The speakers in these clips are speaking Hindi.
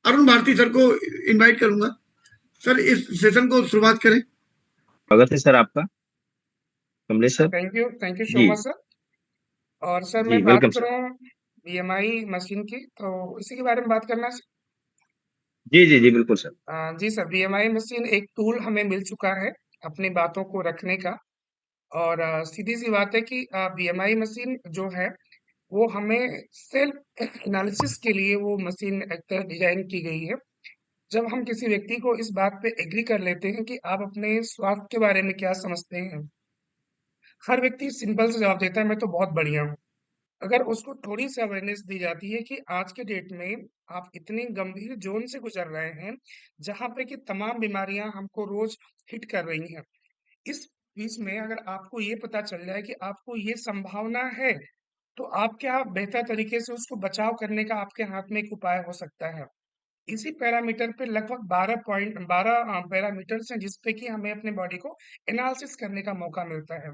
अरुण भारती सर को इनवाइट करूंगा। सर इस सेशन को शुरुआत करें। स्वागत है सर आपका, Kamlesh sir. Thank you so ji much sir. और सर जी, मैं बात वेलकम सर। करूं बीएमआई मशीन की, तो इसी के बारे में बात करना है। जी जी जी, बिल्कुल सर। जी सर, बीएमआई मशीन एक टूल हमें मिल चुका है अपनी बातों को रखने का। और सीधी सी बात है कि बीएमआई मशीन जो है वो हमें सेल्फ एनालिसिस के लिए वो मशीन एक तरह डिजाइन की गई है। जब हम किसी व्यक्ति को इस बात पे एग्री कर लेते हैं कि आप अपने स्वास्थ्य के बारे में क्या समझते हैं, हर व्यक्ति सिंपल से जवाब देता है मैं तो बहुत बढ़िया हूँ। अगर उसको थोड़ी सी अवेयरनेस दी जाती है कि आज के डेट में आप इतनी गंभीर जोन से गुजर रहे हैं जहां पे कि तमाम बीमारियां हमको रोज हिट कर रही हैं, इस बीच में अगर आपको ये पता चल जाए कि आपको ये संभावना है, तो आप क्या बेहतर तरीके से उसको बचाव करने का आपके हाथ में एक उपाय हो सकता है। इसी पैरामीटर पे लगभग 12 पैरामीटर्स हैं जिसपे कि हमें अपने बॉडी को एनालिसिस करने का मौका मिलता है।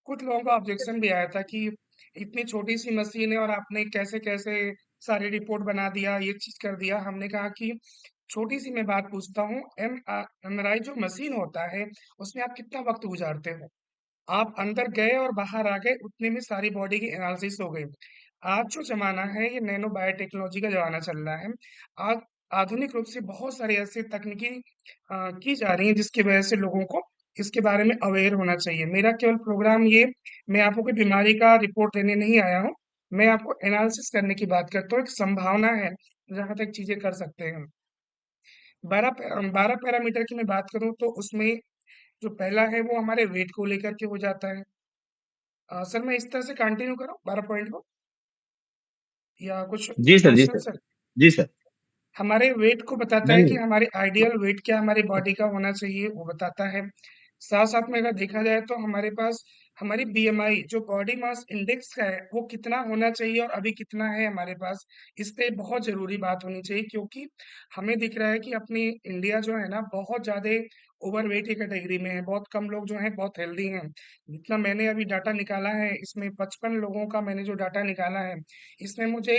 कुछ लोगों का ऑब्जेक्शन भी आया था कि इतनी छोटी सी मशीन है और आपने कैसे कैसे सारी रिपोर्ट बना दिया, ये चीज कर दिया। हमने कहा कि छोटी सी मैं बात पूछता हूँ, एमआरआई जो मशीन होता है उसमें आप कितना वक्त गुजारते हो? आप अंदर गए और बाहर आ गए उतने में सारी बॉडी की एनालिसिस हो गई। आज जो जमाना है ये नैनो बायोटेक्नोलॉजी का जमाना चल रहा है। आज आधुनिक रूप से बहुत सारी ऐसी तकनीकी की जा रही हैं जिसकी वजह से लोगों को इसके बारे में अवेयर होना चाहिए। मेरा केवल प्रोग्राम ये, मैं आपको कोई बीमारी का रिपोर्ट देने नहीं आया हूँ। मैं आपको एनालिसिस करने की बात करता हूँ, एक संभावना है जहां तक चीजें कर सकते हैं। 12 पैरामीटर की मैं बात करूं तो उसमें जो पहला है वो हमारे वेट को लेकर के हो जाता है। सर मैं इस तरह से कंटिन्यू करूं 12 पॉइंट को, या कुछ जी सर, जी क्वेश्चन सर। सर? जी सर। हमारे वेट को बताता नहीं है कि नहीं। हमारे आइडियल वेट क्या हमारी बॉडी का होना चाहिए वो बताता है। साथ साथ में अगर देखा जाए तो हमारे पास हमारी बीएमआई जो बॉडी मास इंडेक्स है वो कितना होना चाहिए और अभी कितना है हमारे पास, इस पे बहुत जरूरी बात होनी चाहिए। क्योंकि हमें दिख रहा है कि अपनी इंडिया जो है ना बहुत ज्यादा ओवरवेट की कैटेगरी में है, बहुत कम लोग जो हैं बहुत हेल्दी हैं। जितना मैंने अभी डाटा निकाला है इसमें 55 लोगों का मैंने जो डाटा निकाला है, इसमें मुझे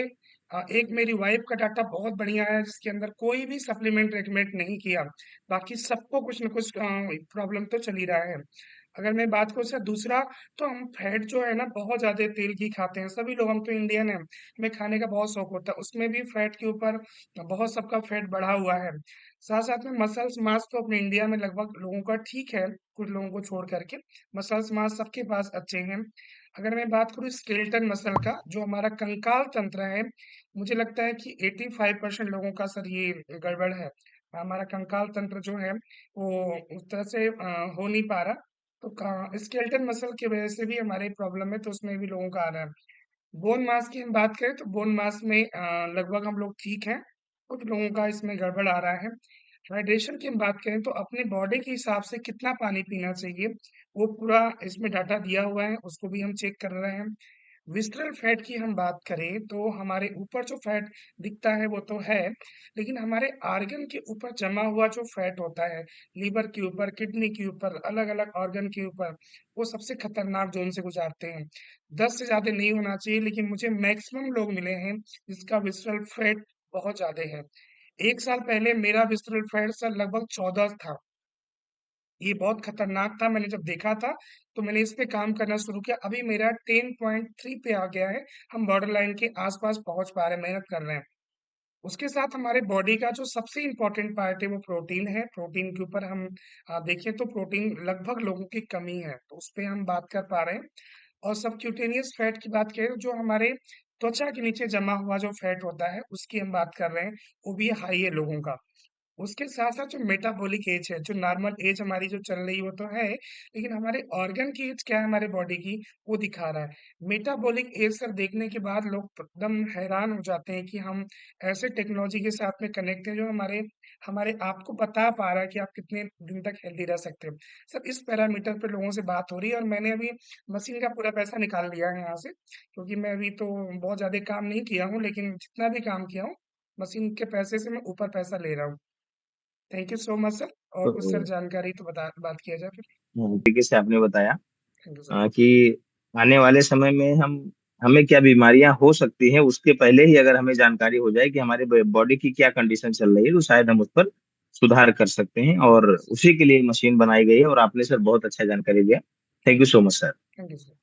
एक मेरी वाइफ का डाटा बहुत बढ़िया है जिसके अंदर कोई भी सप्लीमेंट रेकमेंड नहीं किया। बाकी सबको कुछ न कुछ प्रॉब्लम तो चल ही रहा है। अगर मैं बात करूँ सर दूसरा, तो हम फैट जो है ना बहुत ज्यादा तेल की खाते हैं सभी लोग, हम तो इंडियन है, हमें खाने का बहुत शौक होता है, उसमें भी फैट के ऊपर बहुत सबका फैट बढ़ा हुआ है। साथ साथ में मसल्स मास तो अपने इंडिया में लगभग लोगों का ठीक है, कुछ लोगों को छोड़ करके मसल्स मास सबके पास अच्छे हैं। अगर मैं बात करूँ स्केलेटन मसल का जो हमारा कंकाल तंत्र है, मुझे लगता है कि 85% लोगों का सर ये गड़बड़ है। हमारा कंकाल तंत्र जो है वो उस तरह से हो नहीं पा रहा। तो स्केलेटन मसल की वजह से भी हमारे प्रॉब्लम है, तो उसमें भी लोगों का आ रहा है। बोन मास की हम बात करें तो बोन मास में लगभग हम लोग ठीक हैं, कुछ लोगों का इसमें गड़बड़ आ रहा है। हाइड्रेशन की हम बात करें तो अपने बॉडी के हिसाब से कितना पानी पीना चाहिए वो पूरा इसमें डाटा दिया हुआ है, उसको भी हम चेक कर रहे हैं। विस्ट्रल फैट की हम बात करें तो हमारे ऊपर जो फैट दिखता है वो तो है, लेकिन हमारे आर्गन के ऊपर जमा हुआ जो फैट होता है, लीवर के ऊपर, किडनी के ऊपर, अलग अलग ऑर्गन के ऊपर, वो सबसे खतरनाक जोन से गुजारते हैं। 10 से ज्यादा नहीं होना चाहिए, लेकिन मुझे मैक्सिमम लोग मिले हैं जिसका विस्ट्रल फैट बहुत ज्यादा है। एक साल पहले मेरा विस्ट्रल फैट सर लगभग 14 था। ये बहुत खतरनाक था, मैंने जब देखा था तो मैंने इस पे काम करना शुरू किया, अभी मेरा 10.3 पे आ गया है। हम बॉर्डर लाइन के आसपास पहुंच पा रहे हैं, मेहनत कर रहे हैं। उसके साथ हमारे बॉडी का जो सबसे इम्पोर्टेंट पार्ट है वो प्रोटीन है। प्रोटीन के ऊपर हम देखें तो प्रोटीन लगभग लोगों की कमी है, तो उस पे हम बात कर पा रहे हैं। और सबक्यूटेनियस फैट की बात करें तो जो हमारे त्वचा के नीचे जमा हुआ जो फैट होता है उसकी हम बात कर रहे हैं, वो भी हाई है लोगों का। उसके साथ साथ जो मेटाबॉलिक एज है, जो नॉर्मल एज हमारी जो चल रही है वो तो है, लेकिन हमारे ऑर्गन की एज क्या है हमारे बॉडी की वो दिखा रहा है। मेटाबॉलिक एज सर देखने के बाद लोग एकदम हैरान हो जाते हैं कि हम ऐसे टेक्नोलॉजी के साथ में कनेक्ट हैं जो हमारे हमारे आप को बता पा रहा है कि आप कितने दिन तक हेल्दी रह सकते हो। सर इस पैरामीटर पे लोगों से बात हो रही है और मैंने अभी मशीन का पूरा पैसा निकाल लिया है यहाँ से, क्योंकि मैं अभी तो बहुत ज्यादा काम नहीं किया हूँ, लेकिन जितना भी काम किया हूँ मशीन के पैसे से मैं ऊपर पैसा ले रहा हूँ। Thank you so much sir. और तो कुछ सर जानकारी तो बता बात किया जाए फिर। तरीके से आपने बताया थैंक यू सर। कि आने वाले समय में हम हमें क्या बीमारियां हो सकती हैं, उसके पहले ही अगर हमें जानकारी हो जाए कि हमारे बॉडी की क्या कंडीशन चल रही है, तो शायद हम उस पर सुधार कर सकते हैं, और उसी के लिए मशीन बनाई गई है। और आपने सर बहुत अच्छा जानकारी दिया। Thank you so much sir. Thank you sir.